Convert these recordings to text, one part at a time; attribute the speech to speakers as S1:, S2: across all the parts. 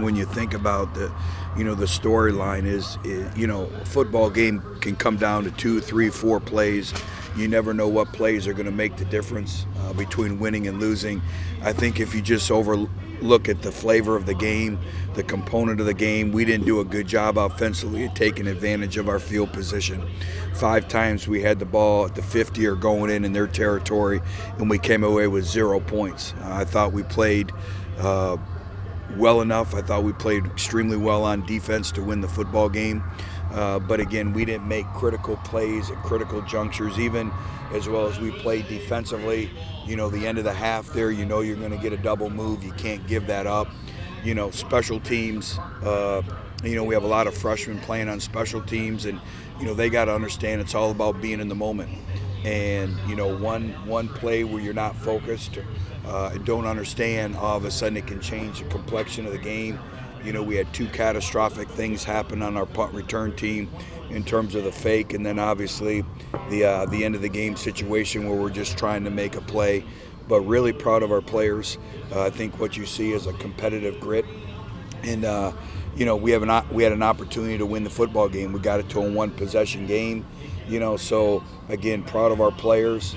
S1: when you think about the storyline is, a football game can come down to 2, 3, 4 plays. You never know what plays are going to make the difference between winning and losing. I think if you just overlook at the flavor of the game, the component of the game, we didn't do a good job offensively at taking advantage of our field position. 5 times we had the ball at the 50 or going in their territory, and we came away with 0 points. I thought we played well enough. I thought we played extremely well on defense to win the football game. But again, we didn't make critical plays at critical junctures, even as well as we played defensively. The end of the half there, you're going to get a double move. You can't give that up. Special teams, we have a lot of freshmen playing on special teams, and, they got to understand it's all about being in the moment. And, one play where you're not focused and don't understand, all of a sudden it can change the complexion of the game. We had 2 catastrophic things happen on our punt return team in terms of the fake, and then obviously the end of the game situation where we're just trying to make a play. But really proud of our players. I think what you see is a competitive grit, and we had an opportunity to win the football game. We got it to a 1-possession game. So again, proud of our players.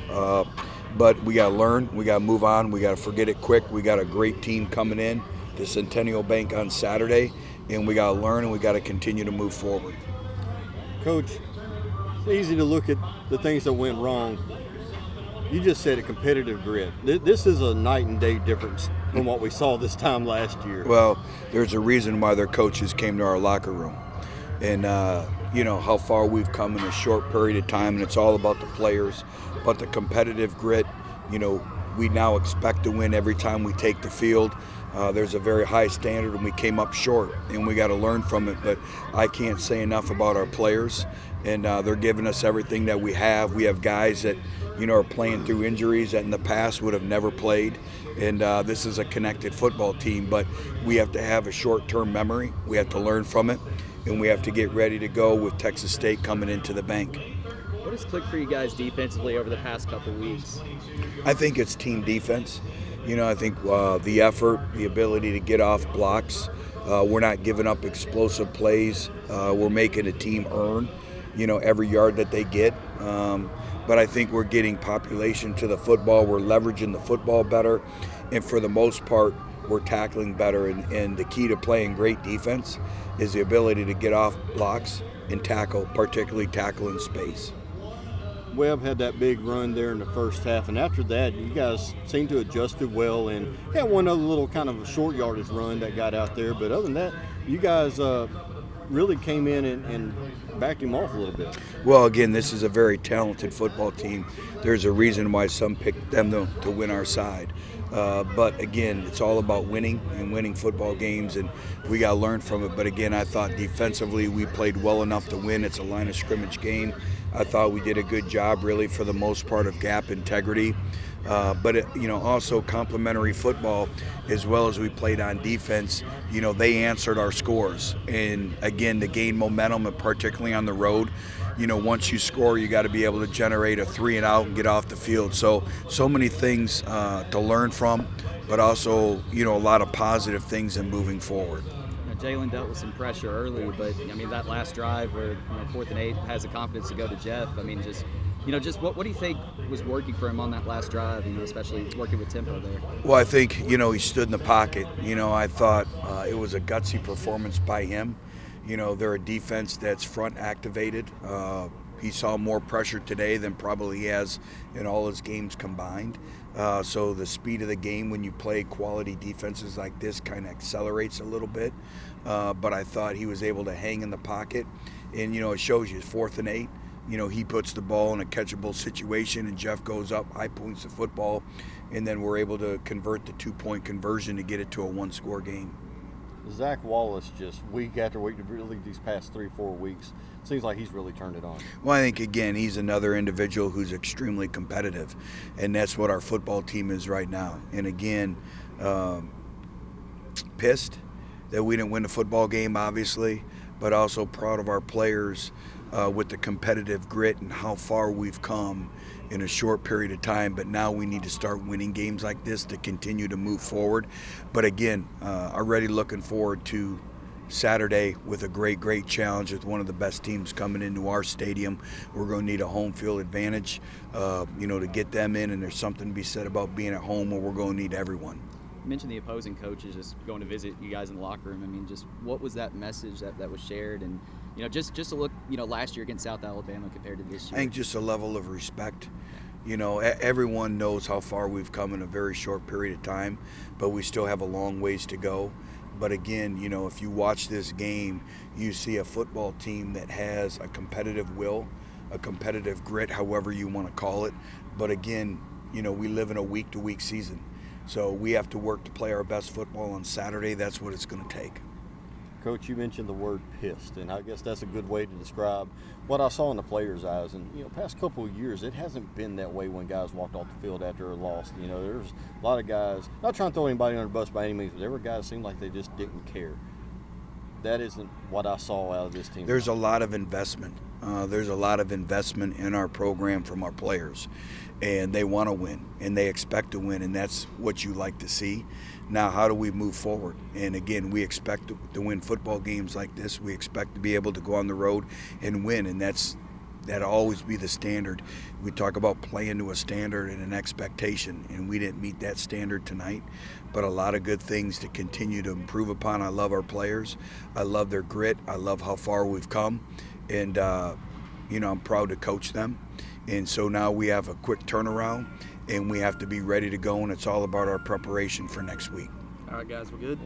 S1: But we got to learn. We got to move on. We got to forget it quick. We got a great team coming in to Centennial Bank on Saturday, and we got to learn, and we got to continue to move forward.
S2: Coach, it's easy to look at the things that went wrong. You just said a competitive grit. This is a night and day difference from what we saw this time last year.
S1: Well, there's a reason why their coaches came to our locker room, and how far we've come in a short period of time, and it's all about the players. But the competitive grit, we now expect to win every time we take the field. There's a very high standard, and we came up short, and we got to learn from it. But I can't say enough about our players, and they're giving us everything that we have. We have guys that, are playing through injuries that in the past would have never played, and this is a connected football team. But we have to have a short-term memory. We have to learn from it, and we have to get ready to go with Texas State coming into the bank.
S3: What has clicked for you guys defensively over the past couple of weeks?
S1: I think it's team defense. I think the effort, the ability to get off blocks. We're not giving up explosive plays. We're making a team earn, every yard that they get. But I think we're getting population to the football. We're leveraging the football better. And for the most part, we're tackling better. And the key to playing great defense is the ability to get off blocks and tackle, particularly tackle in space.
S2: Webb had that big run there in the first half, and after that, you guys seemed to adjust it well and had one other little kind of a short yardage run that got out there. But other than that, you guys really came in and backed him off a little bit.
S1: Well, again, this is a very talented football team. There's a reason why some picked them to win our side. But again, it's all about winning and winning football games, and we got to learn from it. But again, I thought defensively we played well enough to win. It's a line of scrimmage game. I thought we did a good job, really, for the most part, of gap integrity. But also complementary football, as well as we played on defense. They answered our scores, and again, to gain momentum, and particularly on the road. Once you score, you got to be able to generate a 3 and out and get off the field. So many things to learn from, but also, a lot of positive things in moving forward.
S3: Jalen dealt with some pressure early, but that last drive where 4th and 8 has the confidence to go to Jeff. What do you think was working for him on that last drive? Especially working with tempo there.
S1: Well, I think he stood in the pocket. I thought it was a gutsy performance by him. They're a defense that's front activated. He saw more pressure today than probably he has in all his games combined. So the speed of the game when you play quality defenses like this kind of accelerates a little bit. But I thought he was able to hang in the pocket. And, it shows you 4th and 8. He puts the ball in a catchable situation, and Jeff goes up, high points the football, and then we're able to convert the 2-point conversion to get it to a 1-score game.
S2: Zach Wallace, just week after week, really these past 3-4 weeks, seems like he's really turned it on.
S1: Well, I think, again, he's another individual who's extremely competitive, and that's what our football team is right now. And again, pissed that we didn't win the football game, obviously, but also proud of our players with the competitive grit and how far we've come in a short period of time. But now we need to start winning games like this to continue to move forward. But again, already looking forward to Saturday with a great challenge with one of the best teams coming into our stadium. We're going to need a home field advantage, to get them in, and there's something to be said about being at home where we're going to need everyone.
S3: You mentioned the opposing coaches just going to visit you guys in the locker room. I mean, just what was that message that was shared? And, just to look, last year against South Alabama compared to this year.
S1: I think just a level of respect. Everyone knows how far we've come in a very short period of time, but we still have a long ways to go. But again, if you watch this game, you see a football team that has a competitive will, a competitive grit, however you want to call it. But again, we live in a week-to-week season. So we have to work to play our best football on Saturday. That's what it's going to take.
S2: Coach, you mentioned the word pissed, and I guess that's a good way to describe what I saw in the players' eyes. And, past couple of years, it hasn't been that way when guys walked off the field after a loss. There's a lot of guys, not trying to throw anybody under the bus by any means, but there were guys that seemed like they just didn't care. That isn't what I saw out of this team.
S1: There's a lot of investment. There's a lot of investment in our program from our players, and they want to win, and they expect to win, and that's what you like to see. Now, how do we move forward? And again, we expect to win football games like this. We expect to be able to go on the road and win, and that'll always be the standard. We talk about playing to a standard and an expectation, and we didn't meet that standard tonight, but a lot of good things to continue to improve upon. I love our players. I love their grit. I love how far we've come, and I'm proud to coach them. And so now we have a quick turnaround, and we have to be ready to go, and it's all about our preparation for next week.
S4: All right, guys, we're good.